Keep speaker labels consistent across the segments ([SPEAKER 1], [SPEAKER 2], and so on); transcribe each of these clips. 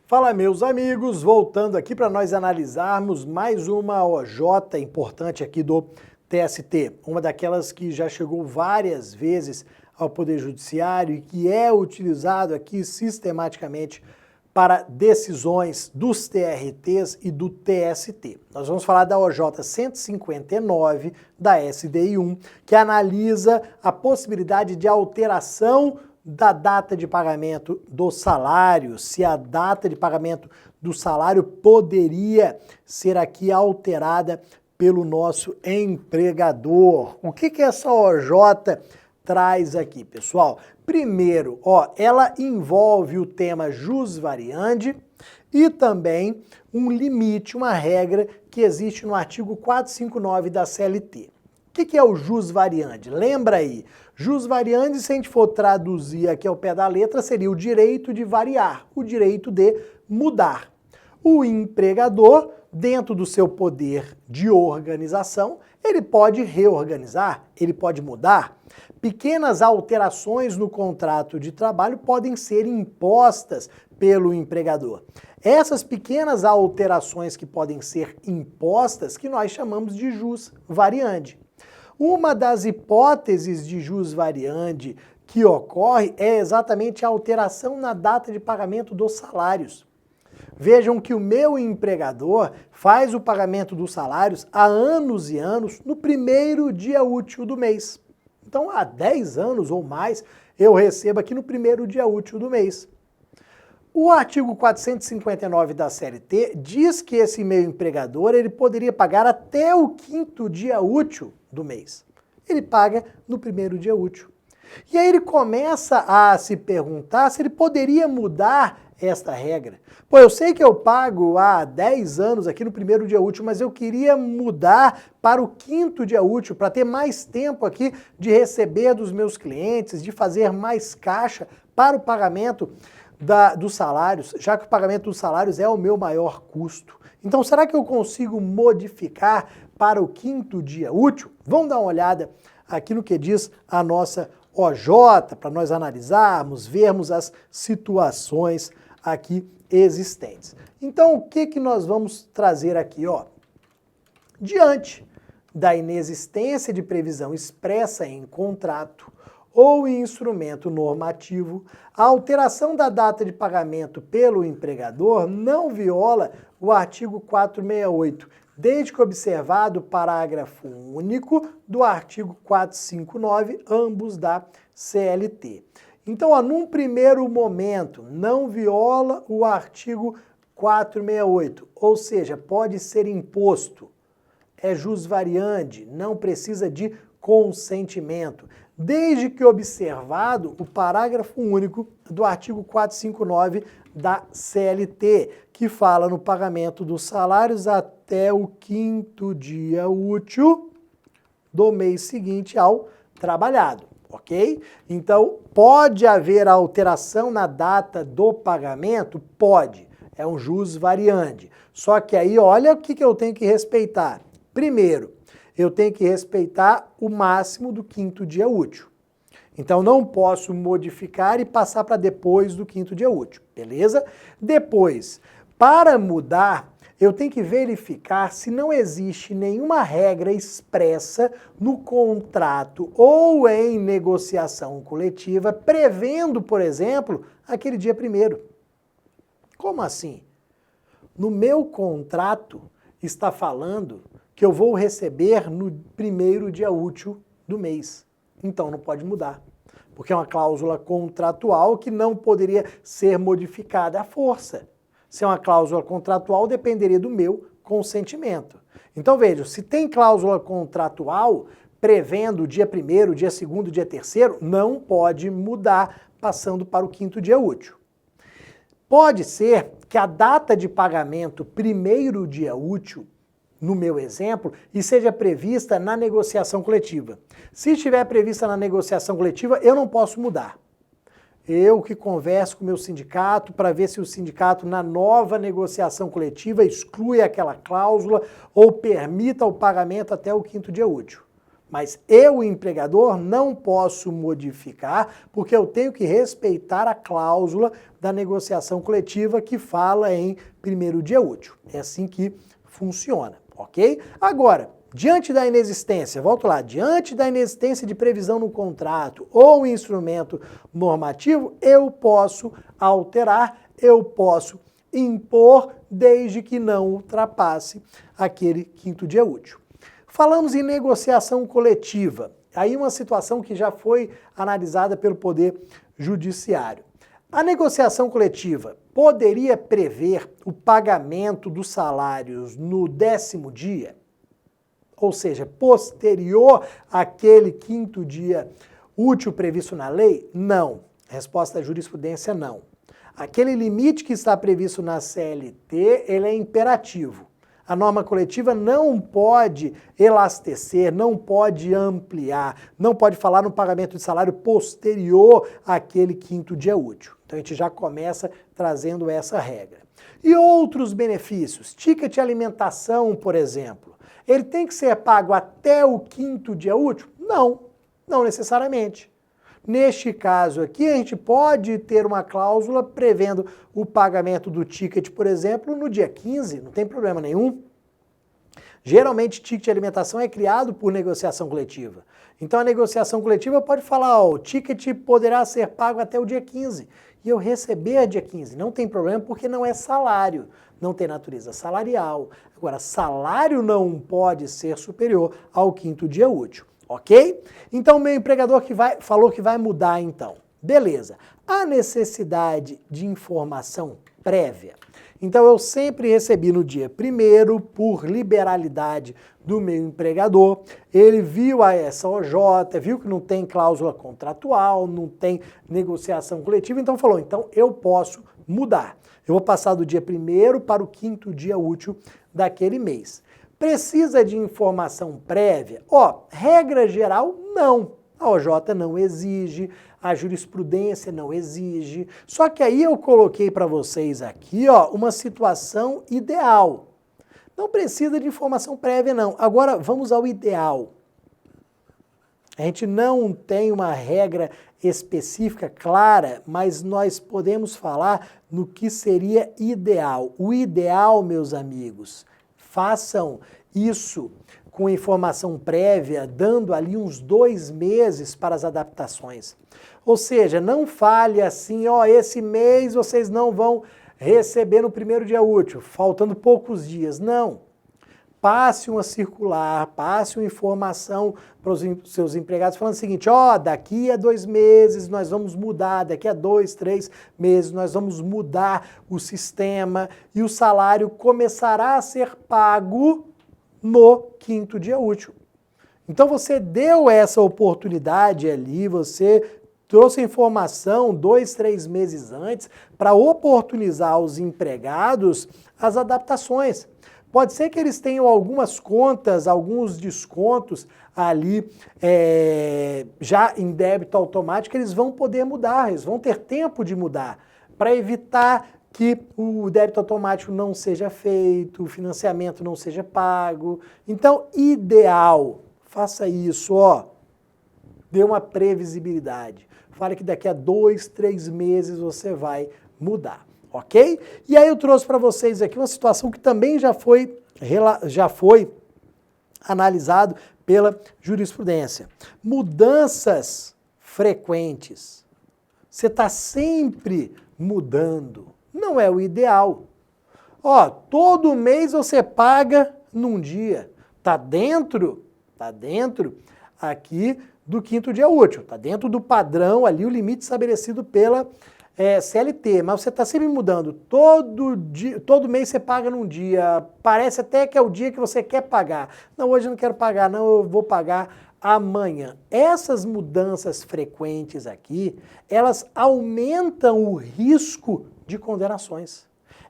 [SPEAKER 1] Fala, meus amigos, voltando aqui para nós analisarmos mais uma OJ importante aqui do TST, uma daquelas que já chegou várias vezes ao Poder Judiciário e que é utilizado aqui sistematicamente para decisões dos TRTs e do TST. Nós vamos falar da OJ 159 da SDI1, que analisa a possibilidade de alteração da data de pagamento do salário, se a data de pagamento do salário poderia ser aqui alterada pelo nosso empregador. O que essa OJ traz aqui, pessoal? Primeiro, ela envolve o tema jus variandi e também um limite, uma regra que existe no artigo 459 da CLT. O que é o jus variandi? Lembra aí, jus variandi, se a gente for traduzir aqui ao pé da letra, seria o direito de variar, o direito de mudar. O empregador, dentro do seu poder de organização, ele pode reorganizar, ele pode mudar. Pequenas alterações no contrato de trabalho podem ser impostas pelo empregador. Essas pequenas alterações que podem ser impostas, que nós chamamos de jus variandi. Uma das hipóteses de jus variandi que ocorre é exatamente a alteração na data de pagamento dos salários. Vejam que o meu empregador faz o pagamento dos salários há anos e anos no primeiro dia útil do mês. Então, há 10 anos ou mais, eu recebo aqui no primeiro dia útil do mês. O artigo 459 da CLT diz que esse meu empregador ele poderia pagar até o 5º dia útil do mês. Ele paga no primeiro dia útil. E aí ele começa a se perguntar se ele poderia mudar esta regra. Pô, eu sei que eu pago há 10 anos aqui no primeiro dia útil, mas eu queria mudar para o 5º dia útil, para ter mais tempo aqui de receber dos meus clientes, de fazer mais caixa para o pagamento dos salários, já que o pagamento dos salários é o meu maior custo. Então, será que eu consigo modificar para o 5º dia útil? Vamos dar uma olhada aqui no que diz a nossa OJ, para nós analisarmos, vermos as situações aqui existentes. Então, o que nós vamos trazer aqui? Diante da inexistência de previsão expressa em contrato ou em instrumento normativo, a alteração da data de pagamento pelo empregador não viola o artigo 468, desde que observado o parágrafo único do artigo 459, ambos da CLT. Então, num primeiro momento, não viola o artigo 468, ou seja, pode ser imposto. É jus variandi, não precisa de consentimento, desde que observado o parágrafo único do artigo 459 da CLT, que fala no pagamento dos salários até o 5º dia útil do mês seguinte ao trabalhado, ok? Então, pode haver alteração na data do pagamento? Pode, é um jus variandi. Só que aí, olha o que eu tenho que respeitar. Primeiro, eu tenho que respeitar o máximo do 5º dia útil. Então, não posso modificar e passar para depois do 5º dia útil, beleza? Depois, para mudar, eu tenho que verificar se não existe nenhuma regra expressa no contrato ou em negociação coletiva prevendo, por exemplo, aquele dia 1º. Como assim? No meu contrato está falando que eu vou receber no 1º dia útil do mês. Então não pode mudar, porque é uma cláusula contratual que não poderia ser modificada à força. Se é uma cláusula contratual, dependeria do meu consentimento. Então veja, se tem cláusula contratual prevendo o dia 1º, dia 2º, dia 3º, não pode mudar passando para o 5º dia útil. Pode ser que a data de pagamento 1º dia útil, no meu exemplo, e seja prevista na negociação coletiva. Se estiver prevista na negociação coletiva, eu não posso mudar. Eu que converso com o meu sindicato para ver se o sindicato, na nova negociação coletiva, exclui aquela cláusula ou permita o pagamento até o 5º dia útil. Mas eu, empregador, não posso modificar, porque eu tenho que respeitar a cláusula da negociação coletiva que fala em primeiro dia útil. É assim que funciona, ok? Agora, diante da inexistência, volto lá, diante da inexistência de previsão no contrato ou instrumento normativo, eu posso alterar, eu posso impor, desde que não ultrapasse aquele quinto dia útil. Falamos em negociação coletiva, aí uma situação que já foi analisada pelo Poder Judiciário. A negociação coletiva poderia prever o pagamento dos salários no 10º dia? Ou seja, posterior àquele quinto dia útil previsto na lei? Não. Resposta da jurisprudência, não. Aquele limite que está previsto na CLT, ele é imperativo. A norma coletiva não pode elastecer, não pode ampliar, não pode falar no pagamento de salário posterior àquele quinto dia útil. Então a gente já começa trazendo essa regra. E outros benefícios? Ticket de alimentação, por exemplo. Ele tem que ser pago até o quinto dia útil? Não, não necessariamente. Neste caso aqui, a gente pode ter uma cláusula prevendo o pagamento do ticket, por exemplo, no dia 15, não tem problema nenhum. Geralmente, ticket de alimentação é criado por negociação coletiva. Então, a negociação coletiva pode falar, ó, o ticket poderá ser pago até o dia 15 e eu receber dia 15. Não tem problema porque não é salário, não tem natureza salarial. Agora, salário não pode ser superior ao quinto dia útil. Ok? Então, meu empregador falou que vai mudar, então. Beleza. A necessidade de informação prévia. Então, eu sempre recebi no dia 1º, por liberalidade do meu empregador, ele viu a SOJ, viu que não tem cláusula contratual, não tem negociação coletiva, então falou, então eu posso mudar. Eu vou passar do dia 1º para o quinto dia útil daquele mês. Precisa de informação prévia? Ó, regra geral, não. A OJ não exige, a jurisprudência não exige. Só que aí eu coloquei para vocês aqui, ó, uma situação ideal. Não precisa de informação prévia, não. Agora, vamos ao ideal. A gente não tem uma regra específica, clara, mas nós podemos falar no que seria ideal. O ideal, meus amigos, façam isso com informação prévia, dando ali uns 2 meses para as adaptações. Ou seja, não fale assim, ó, esse mês vocês não vão receber no 1º dia útil, faltando poucos dias. Não. Passe uma circular, passe uma informação para os seus empregados falando o seguinte, ó, daqui a 2 meses nós vamos mudar, daqui a 2, 3 meses nós vamos mudar o sistema e o salário começará a ser pago no quinto dia útil. Então você deu essa oportunidade ali, você trouxe a informação 2, 3 meses antes para oportunizar aos empregados as adaptações. Pode ser que eles tenham algumas contas, alguns descontos ali já em débito automático, eles vão poder mudar, eles vão ter tempo de mudar, para evitar que o débito automático não seja feito, o financiamento não seja pago. Então, ideal, faça isso, ó, dê uma previsibilidade. Fale que daqui a 2, 3 meses você vai mudar. Ok? E aí eu trouxe para vocês aqui uma situação que também já foi analisado pela jurisprudência. Mudanças frequentes. Você está sempre mudando. Não é o ideal. Ó, todo mês você paga num dia. Tá dentro aqui do quinto dia útil. Tá dentro do padrão ali, o limite estabelecido pela CLT, mas você está sempre mudando. Todo mês você paga num dia, parece até que é o dia que você quer pagar. Não, hoje eu não quero pagar, não, eu vou pagar amanhã. Essas mudanças frequentes aqui, elas aumentam o risco de condenações.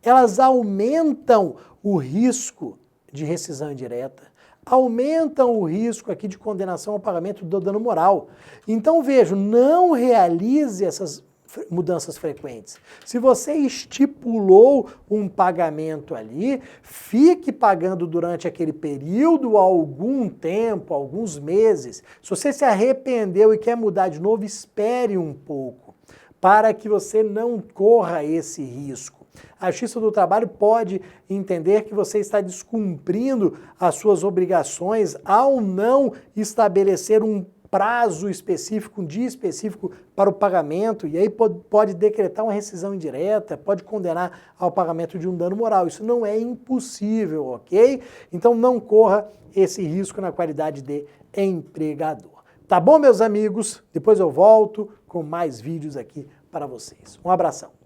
[SPEAKER 1] Elas aumentam o risco de rescisão indireta, aumentam o risco aqui de condenação ao pagamento do dano moral. Então, vejo, não realize essas mudanças frequentes. Se você estipulou um pagamento ali, fique pagando durante aquele período, algum tempo, alguns meses. Se você se arrependeu e quer mudar de novo, espere um pouco, para que você não corra esse risco. A Justiça do Trabalho pode entender que você está descumprindo as suas obrigações ao não estabelecer um prazo específico, um dia específico para o pagamento, e aí pode decretar uma rescisão indireta, pode condenar ao pagamento de um dano moral. Isso não é impossível, ok? Então não corra esse risco na qualidade de empregador. Tá bom, meus amigos? Depois eu volto com mais vídeos aqui para vocês. Um abração.